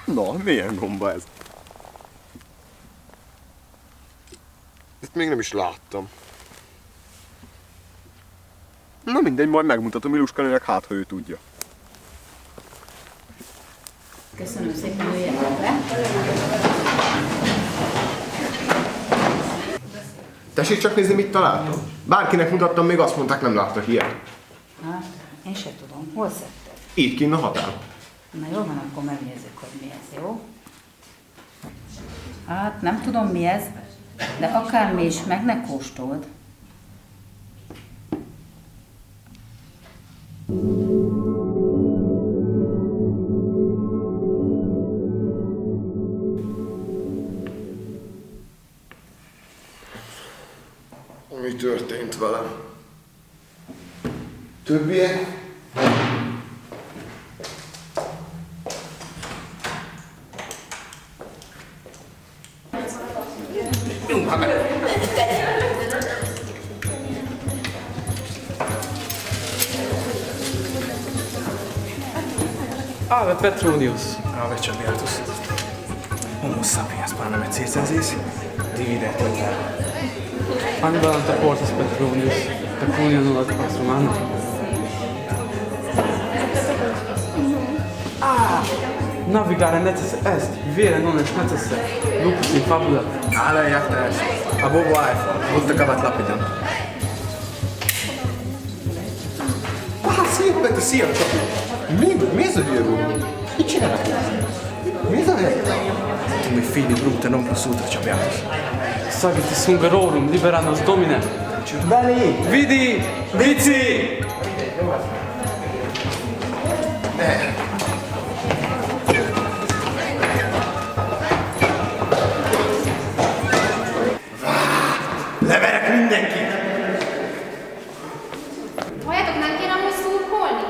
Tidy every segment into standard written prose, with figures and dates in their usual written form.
Na, milyen gomba ez? Ezt még nem is láttam. Na mindegy, majd megmutatom Iluskánének, hát ha ő tudja. Köszönöm szépen, jöjjetek le. Tessék csak nézni, mit találtam. Bárkinek mutattam, még azt mondták, nem láttak ilyet. Hát, én se tudom. Hol szedted? Itt kinn a határ. Na jól van, akkor megnézzük, hogy mi ez, jó? Hát, nem tudom mi ez, de akármi is, meg ne kóstold. Mi történt velem? Többiek? Ave Petronius, ave Chabiatus, homo sapiens panem et circensis, divide et impera. Annibalam te portas Petronius, Petronia nullat pastrum anno. Navigare necesse est, vivere non est necesse, lupus in fabula. Állj, játás! A bobo ájfa, voltakavat lapidom. Szép Peti, szia Csabi! Mi ez a hülye gomba? Mit csinálsz? Mi ez a hely? Tu mi fili brute non plus ultra Chabiatus. Sagitis hungarorum, libera nos domine. Belé! Vidi, vici! Leverek mindenkit! Halljátok, nem kéne most szurkolni?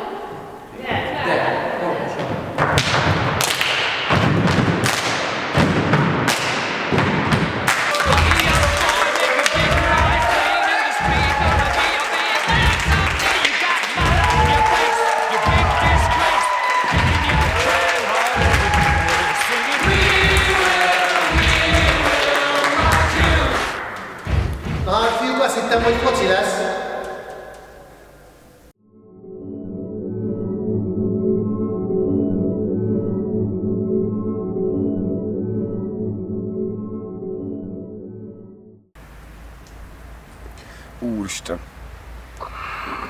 Na, fiúk, azt hittem, hogy foci lesz. Úristen.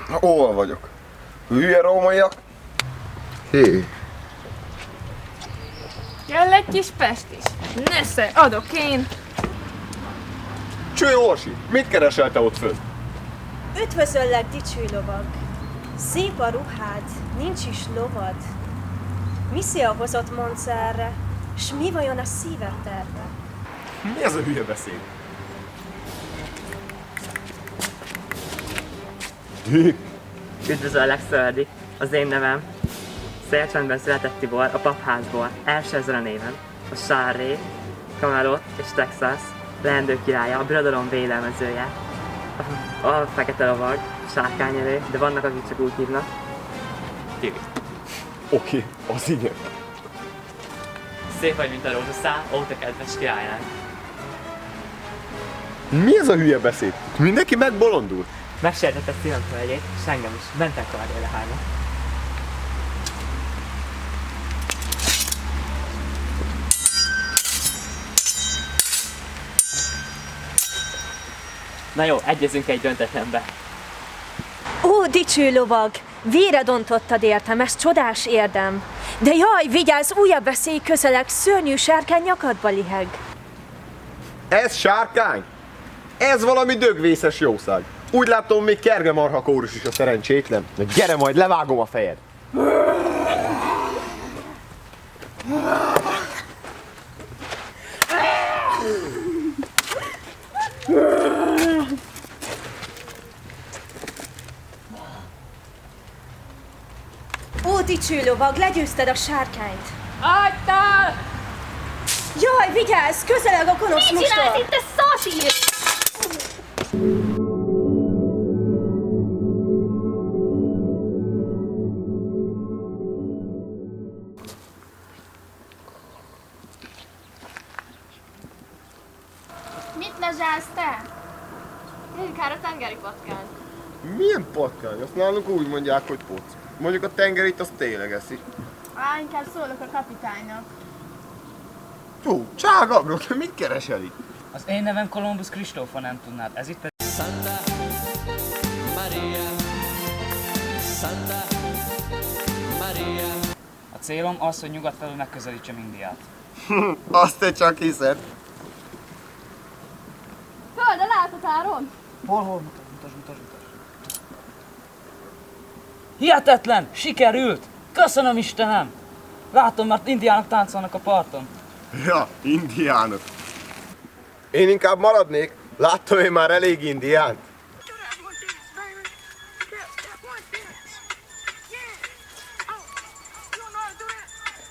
Hol vagyok? Hülye rómaiak? Hé. Kell egy kis pest is. Nesze, adok én. Cső Orsi, mit keresel te ott föl? Üdvözöllek, dicső lovag! Szép a ruhád, nincs is lovad. Mi szél hozott mondsz erre, s mi vajon a szíved terve? Mi ez a hülye beszéd? Dick! Üdvözöllek, Szördi! Az én nevem Szélcsendben született Tibor, a papházból, első ezen a néven. A Sárré, Camelot és Texas leendő királya, a birodalom védelmezője. A fekete lovag, sárkányelő, de vannak, akik csak úgy hívnak. Tibi. Oké, az igen. Szép vagy, mint a rózsaszál, óta kedves királynál. Mi ez a hülye beszéd? Mindenki megbolondul? Megsértette szívem földjét, és engem is. Benten kavarja lehányom. Na jó, egyezünk egy döntetlenbe. Ó, dicső lovag! Véred ontottad értem, ez csodás érdem. De jaj, vigyázz, újabb veszély közeleg, szörnyű sárkány nyakadba liheg. Ez sárkány? Ez valami dögvészes jószág. Úgy látom, még Kerge marha kórus is a szerencsétlen. Na gyere majd, levágom a fejed. Ó, dicső lovag, legyőzted a sárkányt. Hagytál! Jaj, vigyázz, közeleg a gonosz Mit csinálsz mustor. itt, te szatír? Milyen patkány? Azt nálunk úgy mondják, hogy poc. Mondjuk a tengerit azt tényleg eszik. Á, inkább szólok a kapitánynak. Hú, cságabró, te mit keresel itt? Az én nevem Kolumbusz Kristóf, ha nem tudnád. Ez itt pedig... Santa Maria, Santa Maria. A célom az, hogy nyugat felől megközelítsem Indiát. Azt te csak hiszed. Föld a láthatáron! Hol? Mutasd. Hihetetlen! Sikerült! Köszönöm Istenem! Látom, mert indiánok táncolnak a parton. Ja, indiánok. Én inkább maradnék. Láttam én már elég indiánt.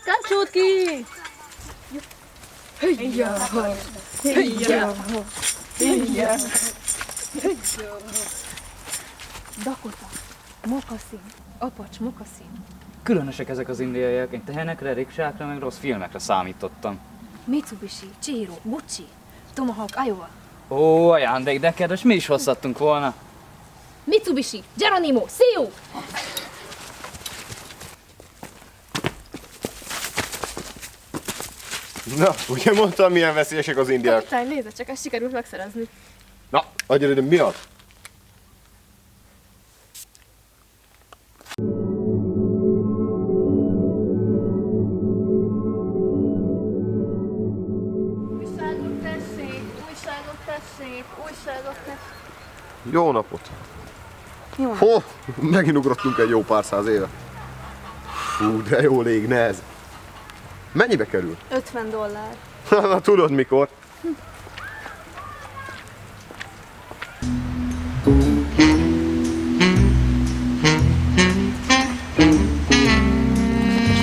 Kancsótki! Dakota, mokaszín, apacs, mokaszín. Különösek ezek az indiaiak. Én tehenekre, riksákra, meg rossz filmekre számítottam. Mitsubishi, Chihiro, Gucci, Tomahawk, Iowa. Ó, ajándék, de kedves, mi is hozhattunk volna. Mitsubishi, Geronimo, see you! Na, ugye mondtam, milyen veszélyesek az indiák. Kapitány, nézd, csak ezt sikerült megszerezni. Na, adjad, de mi az? Újságot tessék, újságot tessék. Jó napot. Jó. Hó, megint ugrottunk egy jó pár száz éve. Fú, de jó légne ez. Mennyibe kerül? $50. Na, tudod mikor?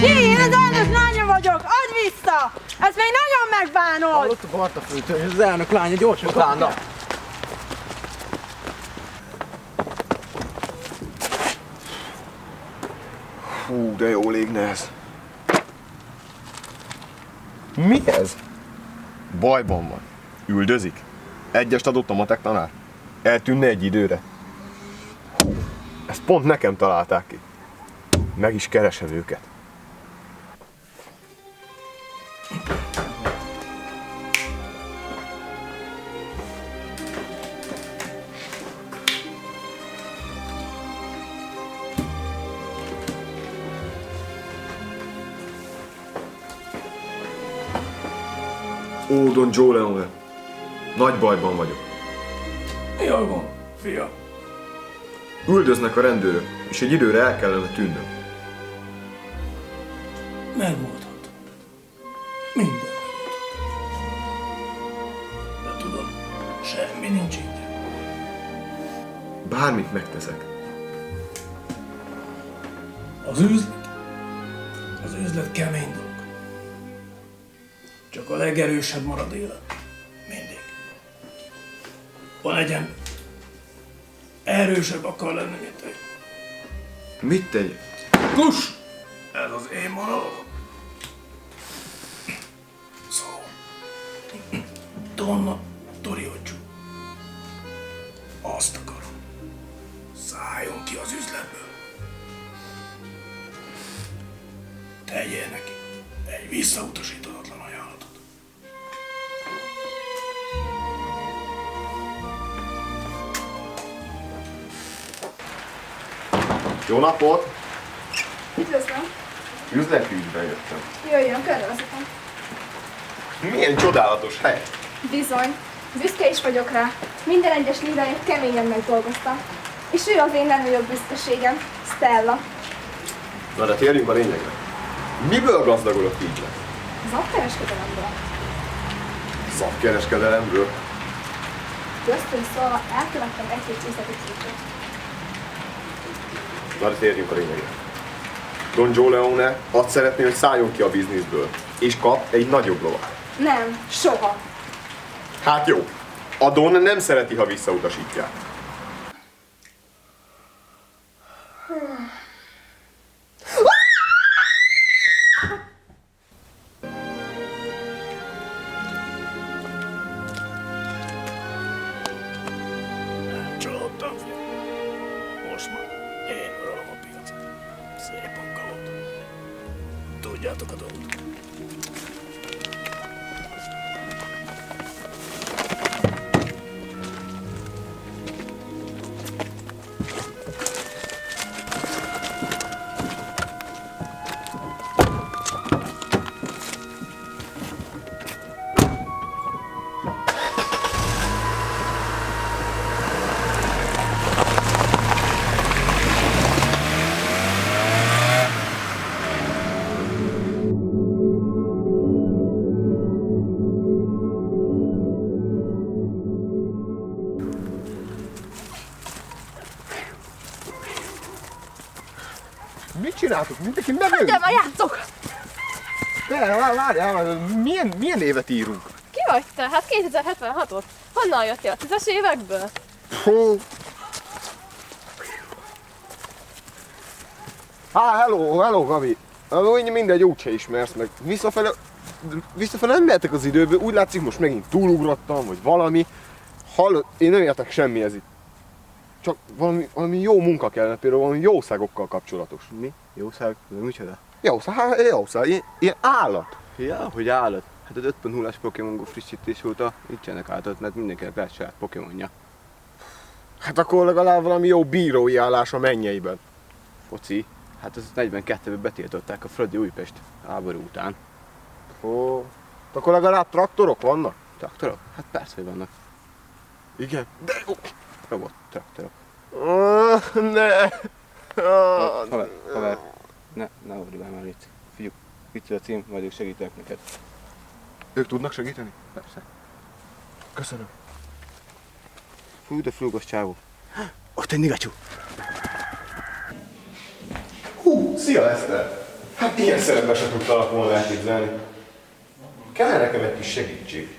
Én az elnök lánya vagyok, add vissza! Ezt még nagyon megbánod! Hallottuk Bartafőtől, hogy az elnök lánya gyorsan utána. Hú, de jó légne ez. Mi ez? Bajban van. Üldözik. Egyest adott a matek tanár. Eltűnne egy időre. Hú, ezt pont nekem találták ki. Meg is keresem őket. Ó, Don Joe Leone. Nagy bajban vagyok. Mi van, fia? Üldöznek a rendőrök, és egy időre el kellene tűnnöm. Megoldhatom. Minden megoldhatom. De tudod, semmi nincs itt. Bármit megteszek. Az üzlet kemény dolog. Csak a legerősebb marad élet. Mindig. Van egy ember. Erősebb akar lenni, mint egy. Mit tegyek? Kus! Ez az én monológom. Szóval. Donna Toriocsu. Azt akarom. Szálljon ki az üzletből. Tegyél neki egy visszautasíthatatlan ajánlatot. Jó napot! Üdvözlöm! Üzleti ügyben jöttem. Jöjjön, körülvezetem. Milyen csodálatos hely! Bizony, büszke is vagyok rá. Minden egyes líráért keményen megdolgoztam. És ő az én legnagyobb büszkeségem, Stella. Na de térjünk a lényegre. Miből gazdagolok így le? Zapkereskedelemből. Szakkereskedelemből? Köztünk szólva elkövettem egy-két üzleti trükköt. Na de térjünk a lényegre. Don Joe Leone azt szeretné, hogy szálljon ki a bizniszből, és kap egy nagyobb lovat. Nem, soha. Hát jó, a Don nem szereti, ha visszautasítják. Csalódtam. Én uralom a piacot. Szép munka volt. Tudjátok a dolgot. Mit csináltok? Mindenki nevünk? Hagyjál már, játszok! Várjál, milyen évet írunk? Ki vagy te? Hát 2076-ot. Honnan jöttél? A 10-es évekből? Hú. Hello, Gabi. Mindegy, úgyse ismersz meg. Visszafele nem mehetek az időből, úgy látszik most megint túlugrottam, vagy valami. Hallod, én nem értek semmihez itt. Csak valami jó munka kellene, például valami jószágokkal kapcsolatos. Mi? Jószág? Micsoda? Jószág, ilyen állat. Ja, hogy állat. Hát az 5.0-as Pokémon Go frissítés óta nincsenek állatot, mert mindenkinek lehet saját Pokémonja. Hát akkor legalább valami jó bírói állás a mennyeiben. Foci? Hát az 42-ben betiltották a Fradi Újpest háború után. Ó, akkor legalább traktorok vannak? Traktorok? Hát persze, hogy vannak. Igen? De... Robot traktorok. Ne! Haver, ne óvdj már itt. Figyelj, itt a cím, majd ők segítenek neked. Ők tudnak segíteni? Persze. Köszönöm. Fú, de flugos csávó. Ott egy Nigatyú. Szia Eszter! Hát ilyen szerepben sem tudtalak volna elképzelni. Kell nekem egy kis segítség.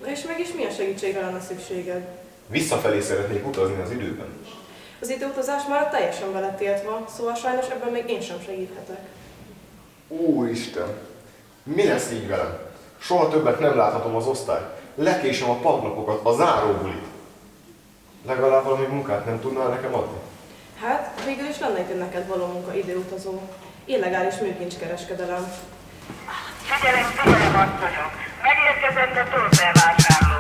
Na és mégis milyen segítségre lenne szükséged? Visszafelé szeretnék utazni az időben. Az időutazás már teljesen vele tiltva, szóval sajnos ebben még én sem segíthetek. Úristen! Mi lesz így velem? Soha többet nem láthatom az osztályt. Lekésem a padlapokat, a záróbulit. Legalább valami munkát nem tudnál nekem adni? Hát, végül is lenne itt neked való munka időutazó. Illegális műkincskereskedelem. Figyelem, asszonyok! Megérkezett a tolbevásárló.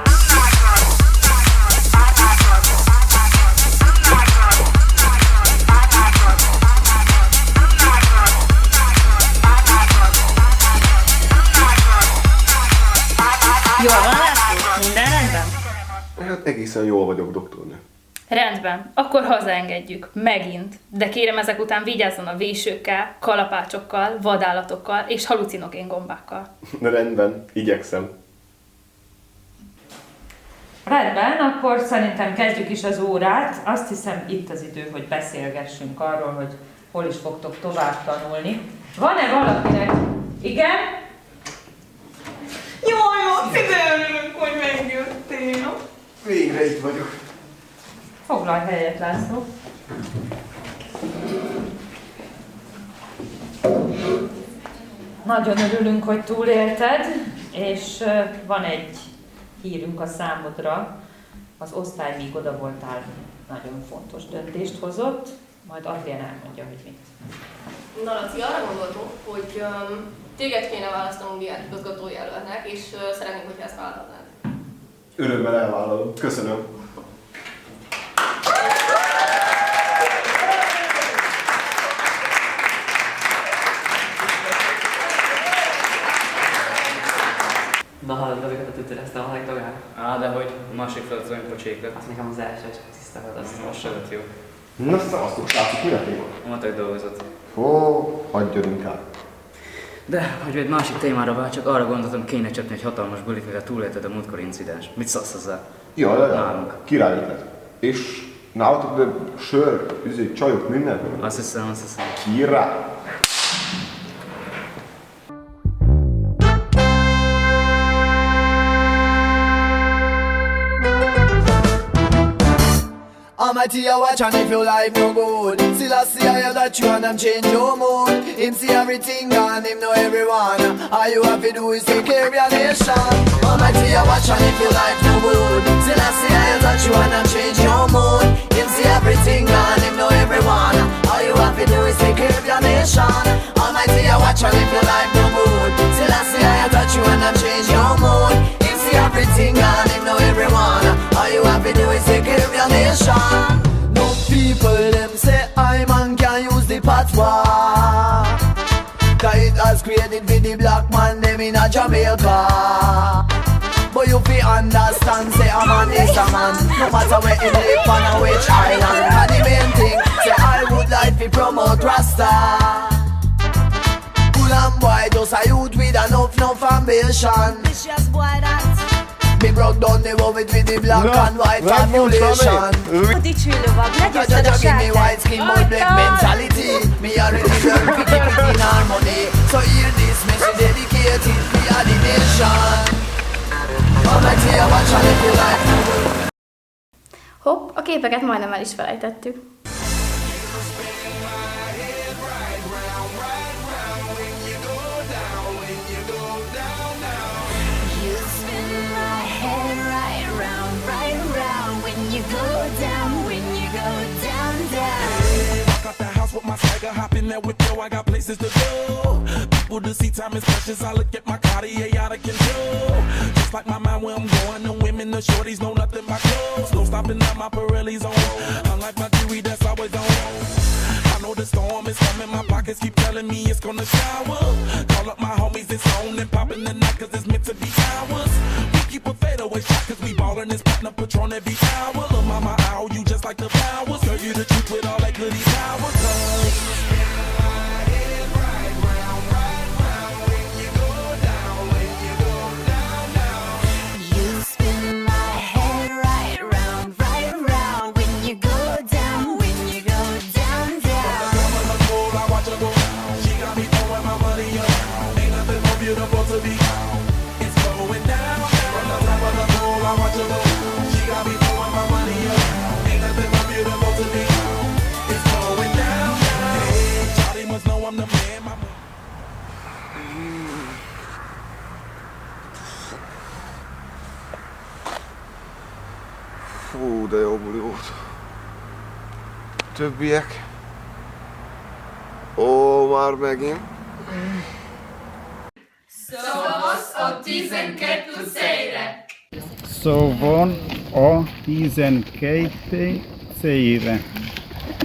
Jól van, László? Minden rendben? Hát egészen jól vagyok, doktornő. Rendben, akkor hazaengedjük. Megint. De kérem, ezek után vigyázzon a vésőkkel, kalapácsokkal, vadállatokkal és halucinogén gombákkal. Rendben, igyekszem. Rendben, akkor szerintem kezdjük is az órát. Azt hiszem itt az idő, hogy beszélgessünk arról, hogy hol is fogtok tovább tanulni. Van-e valakinek? Igen? Jaj, Maxi, de örülünk, hogy megjöttél. Végre itt vagyok. Foglalj helyet, László. Nagyon örülünk, hogy túlélted, és van egy hírünk a számodra. Az osztály, míg oda voltál, nagyon fontos döntést hozott, majd Adrián elmondja, hogy mit. Na, Laci, arra gondoltunk, hogy téged kéne választanunk diákigazgatói jelöltnek, és szeretnénk, hogyha ezt vállalnád. Örömmel elvállalom. Köszönöm. Na, hallod, azokat a tütöreztem a legtagán? Dehogy, a másik felett olyan pocsék lett. Azt nekem az első, csak tiszta volt, azt most se lett jó. Na, szavaztok, srácok, mi a téma? A matek dolgozott. Ó, hagyjad inkább. De, hogy egy másik témára vár, csak arra gondoltam, kéne csapni egy hatalmas bulit, mire túlélted a múltkor incidens. Mit szólsz hozzá? Ja, király ötlet. És nálatok de sör, csajok, minden? Azt hiszem. Király. Almighty, I watch and if your life no good, still I see I that you and them change your mood. Him see everything and him know everyone. All you have to do is take care of your nation. Almighty, I watch and if your life no good, still I see I that you and them change your mood. Him see everything and him know everyone. All nation. Almighty, I watch on if your life no good. Still I see I touch you and I change your mood. Him see everything and him know everyone. All you have to do is take care of your nation. No people them say I man can use the patois. Cause it has created with the black man them in a Jamaica. But you fi understand, say a man is a man, no matter where he live on or which island. And the main thing, say I would like to promote Rasta. Cool and boy, just a youth with enough ambition. Vicious boy that. Me broke down the world with the black and white population. Dicső lovag, legyőzted a Give me sátát. white skin, but black mentality. Me already learn to keep it in harmony. So hear this message dedicated, we are the nation. Hopp, a képeket majdnem el is felejtettük. With my swagger, hop in there with yo, I got places to go. People to see, time is precious. I look at my Cartier out of control. Just like my mind where I'm going, the women, the shorties know nothing but clothes. No stopping at my Pirelli's on. Unlike my jewelry, that's always on. I know the storm is coming, my pockets keep telling me it's gonna shower. Call up my homies, it's on and popping the night, cause it's meant to be ours. We keep a fadeaway shot, cause we ballin' this platinum Patron every hour. Lil' mama, ow, you just like the flowers. Girl, you the truth with all that goody power. Fú, de jó buli volt. Többiek? Ó, már megint. Szavasz a 12 cére! Szóval a 12 cére.